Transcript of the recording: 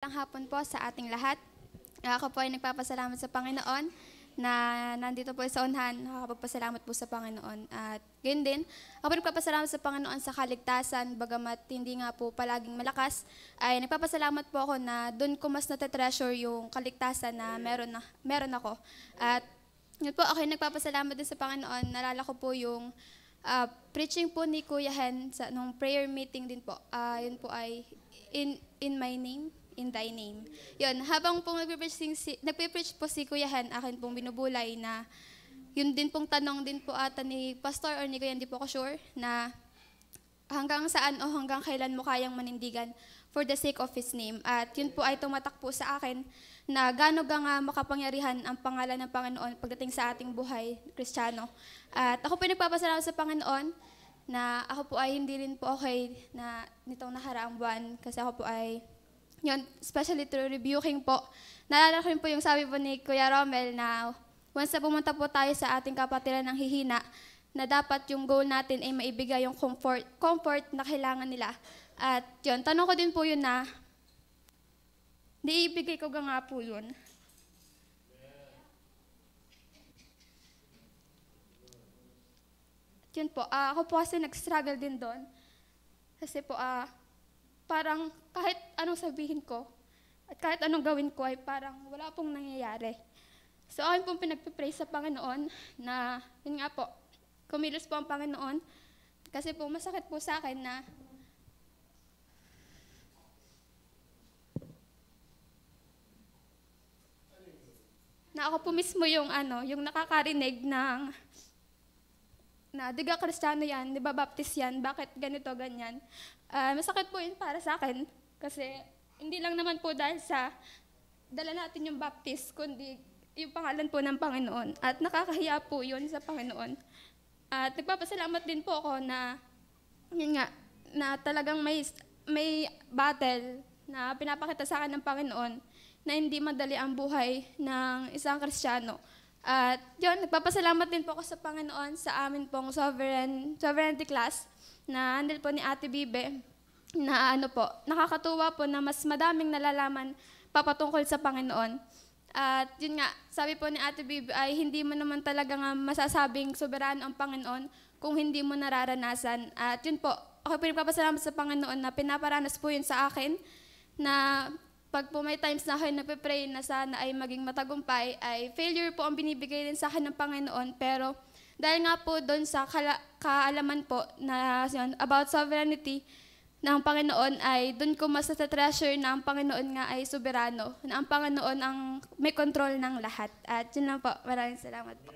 Ang hapon po sa ating lahat. Ako po ay nagpapasalamat sa Panginoon na nandito po sa unahan. Nakakapagpasalamat po sa Panginoon. At gayon din, ako po nagpapasalamat sa Panginoon sa kaligtasan, bagamat hindi nga po palaging malakas, ay nagpapasalamat po ako na doon ko mas natetreasure yung kaligtasan na meron ako. At yun po, ako ay nagpapasalamat din sa Panginoon. Nalala ko po yung preaching po ni Kuya Hen nung prayer meeting din po. Yun po ay in my name, in thy name. Yun, habang pong nagpe-preach po si Kuya Hen, akin pong binubulay na yun din pong tanong din po ata ni Pastor or ni Kuya, hindi po ako sure, na hanggang saan o hanggang kailan mo kayang manindigan for the sake of His name. At yun po ay tumatak po sa akin na gaano nga makapangyarihan ang pangalan ng Panginoon pagdating sa ating buhay, Kristiyano. At ako po nagpapasalamat sa Panginoon na ako po ay hindi rin po okay na nitong nakaraang buwan kasi ako po ay yun, especially through rebuking po. Naalala ko rin po yung sabi po ni Kuya Romel na once na pumunta po tayo sa ating kapatiran ng hihina, na dapat yung goal natin ay maibigay yung comfort na kailangan nila. At yun, tanong ko din po yun na, naibigay ko nga po yun. At yun po, ako po kasi nag-struggle din doon. Kasi po, parang kahit anong sabihin ko at kahit anong gawin ko ay parang wala pong nangyayari. So akin pong pinagpipray sa Panginoon na, yun nga po, kumilos po ang Panginoon kasi po masakit po sa akin na ako po mismo yung yung nakakarinig ng na diga Kristiyano yan, di ba baptist yan, bakit ganito, ganyan. Masakit po yun para sa akin kasi hindi lang naman po dahil sa dala natin yung baptist, kundi yung pangalan po ng Panginoon. At nakakahiya po yun sa Panginoon. At nagpapasalamat din po ako na, yun nga, na talagang may battle na pinapakita sa akin ng Panginoon na hindi madali ang buhay ng isang Kristiyano. At yun, nagpapasalamat din po ako sa Panginoon sa amin pong sovereignty class na handle po ni Ate Bibe na nakakatuwa po na mas madaming nalalaman papatungkol sa Panginoon. At yun nga, sabi po ni Ate Bibe ay hindi mo naman talaga nga masasabing soberano ang Panginoon kung hindi mo nararanasan. At yun po, ako po nagpapasalamat sa Panginoon na pinaparanas po yun sa akin na pag po may times na ako'y nagpe-pray na sana ay maging matagumpay, ay failure po ang binibigay din sa akin ng Panginoon. Pero dahil nga po doon sa kaalaman po na about sovereignty ng Panginoon, ay doon ko mas treasure na ang Panginoon nga ay soberano, na ang Panginoon ang may control ng lahat. At yun lang po. Maraming salamat po.